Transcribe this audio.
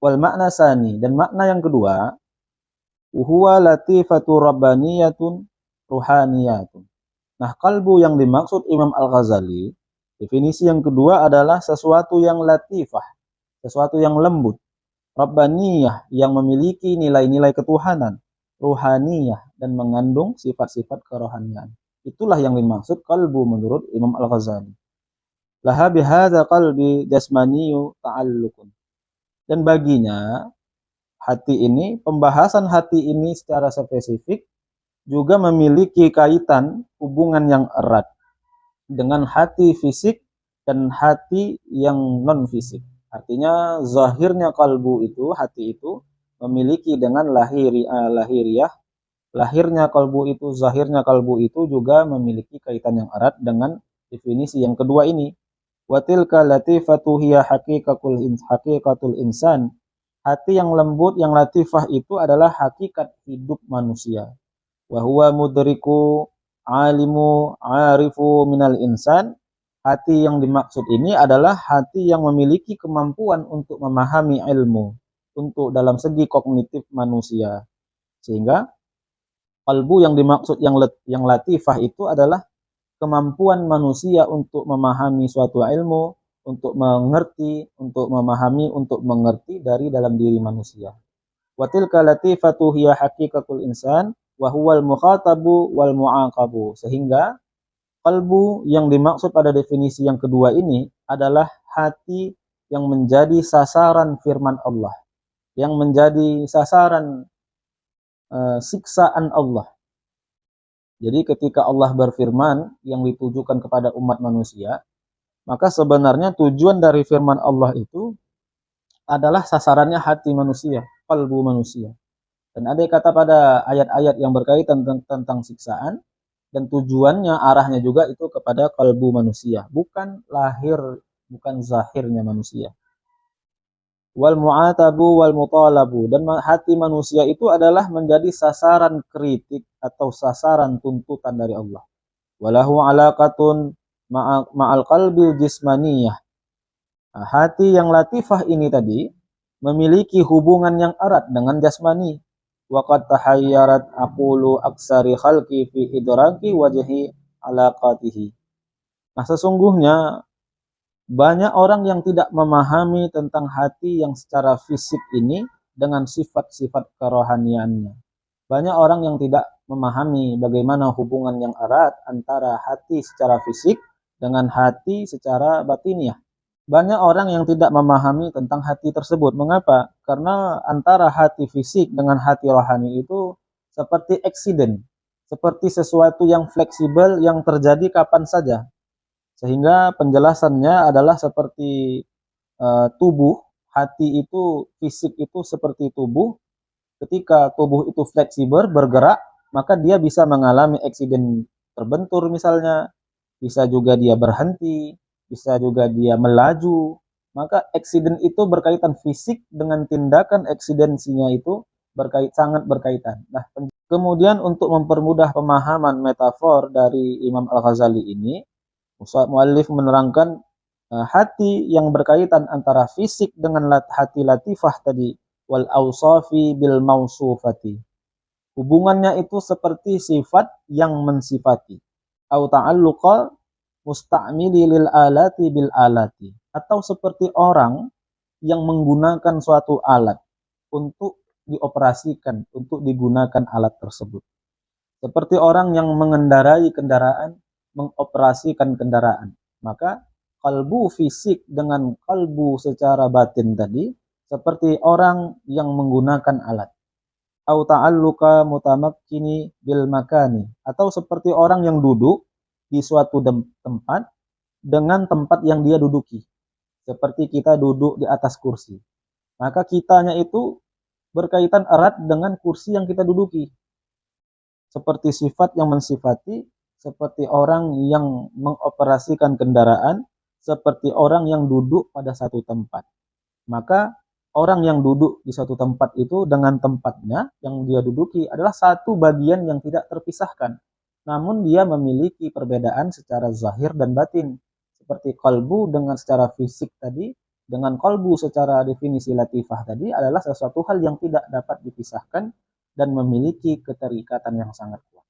Wal makna sani, dan makna yang kedua, huwa latifatu rabbaniyatun ruhaniyatun. Nah, kalbu yang dimaksud Imam Al-Ghazali, definisi yang kedua adalah sesuatu yang latifah, sesuatu yang lembut, rabbaniyah yang memiliki nilai-nilai ketuhanan, ruhaniyah dan mengandung sifat-sifat kerohanian. Itulah yang dimaksud kalbu menurut Imam Al-Ghazali. Laha bihadza qalbi jasmaniyu ta'allukun. Dan baginya hati ini, pembahasan hati ini secara spesifik juga memiliki kaitan hubungan yang erat dengan hati fisik dan hati yang non fisik. Artinya zahirnya kalbu itu, hati itu memiliki dengan lahiriah, lahirnya kalbu itu, zahirnya kalbu itu juga memiliki kaitan yang erat dengan definisi yang kedua ini. Wa tilka latifatu hiya haqiqatul insan. Hati yang lembut, yang latifah itu adalah hakikat hidup manusia. Wa huwa mudriku alimu arifu minal insan. Hati yang dimaksud ini adalah hati yang memiliki kemampuan untuk memahami ilmu, untuk dalam segi kognitif manusia. Sehingga kalbu yang dimaksud yang latifah itu adalah kemampuan manusia untuk memahami suatu ilmu, untuk mengerti, untuk memahami, untuk mengerti dari dalam diri manusia. Wa tilka latifatu hiya haqiqatul insan wa huwal mukhatabu wal mu'aqabu. Sehingga kalbu yang dimaksud pada definisi yang kedua ini adalah hati yang menjadi sasaran firman Allah, yang menjadi sasaran siksaan Allah. Jadi ketika Allah berfirman yang ditujukan kepada umat manusia, maka sebenarnya tujuan dari firman Allah itu adalah sasarannya hati manusia, kalbu manusia. Dan ada kata pada ayat-ayat yang berkaitan tentang siksaan, dan tujuannya, arahnya juga itu kepada kalbu manusia, bukan lahir, bukan zahirnya manusia. Wal mu'atabu wal mutalabu, dan hati manusia itu adalah menjadi sasaran kritik atau sasaran tuntutan dari Allah. Walahu alaqatun ma'al qalbil jismaniyah. Nah, hati yang latifah ini tadi memiliki hubungan yang erat dengan jasmani. Wa qad tahayyarat aqulu aksari khalqi fi idraki wajhi alaqatihi. Nah, sesungguhnya banyak orang yang tidak memahami tentang hati yang secara fisik ini dengan sifat-sifat kerohaniannya. Banyak orang yang tidak memahami bagaimana hubungan yang erat antara hati secara fisik dengan hati secara batiniah. Banyak orang yang tidak memahami tentang hati tersebut. Mengapa? Karena antara hati fisik dengan hati rohani itu seperti eksiden, seperti sesuatu yang fleksibel yang terjadi kapan saja. Sehingga penjelasannya adalah seperti tubuh, hati itu, fisik itu seperti tubuh. Ketika tubuh itu fleksibel, bergerak, maka dia bisa mengalami eksiden terbentur misalnya, bisa juga dia berhenti, bisa juga dia melaju. Maka eksiden itu berkaitan fisik dengan tindakan eksidensinya itu sangat berkaitan. Nah, kemudian untuk mempermudah pemahaman metafor dari Imam Al-Ghazali ini, muallif menerangkan hati yang berkaitan antara fisik dengan hati latifah tadi, wal awsafi bil mausufati. Hubungannya itu seperti sifat yang mensifati. Au ta'alluqa musta'mili lil alati bil alati. Atau seperti orang yang menggunakan suatu alat untuk dioperasikan, untuk digunakan alat tersebut. Seperti orang yang mengendarai kendaraan, mengoperasikan kendaraan. Maka kalbu fisik dengan kalbu secara batin tadi seperti orang yang menggunakan alat. Au ta'alluqa mutamakkini bil makani, atau seperti orang yang duduk di suatu tempat dengan tempat yang dia duduki. Seperti kita duduk di atas kursi. Maka kitanya itu berkaitan erat dengan kursi yang kita duduki. Seperti sifat yang mensifati, seperti orang yang mengoperasikan kendaraan, seperti orang yang duduk pada satu tempat. Maka orang yang duduk di satu tempat itu dengan tempatnya yang dia duduki adalah satu bagian yang tidak terpisahkan. Namun dia memiliki perbedaan secara zahir dan batin. Seperti kalbu dengan secara fisik tadi dengan kolbu secara definisi latifah tadi adalah sesuatu hal yang tidak dapat dipisahkan dan memiliki keterikatan yang sangat kuat.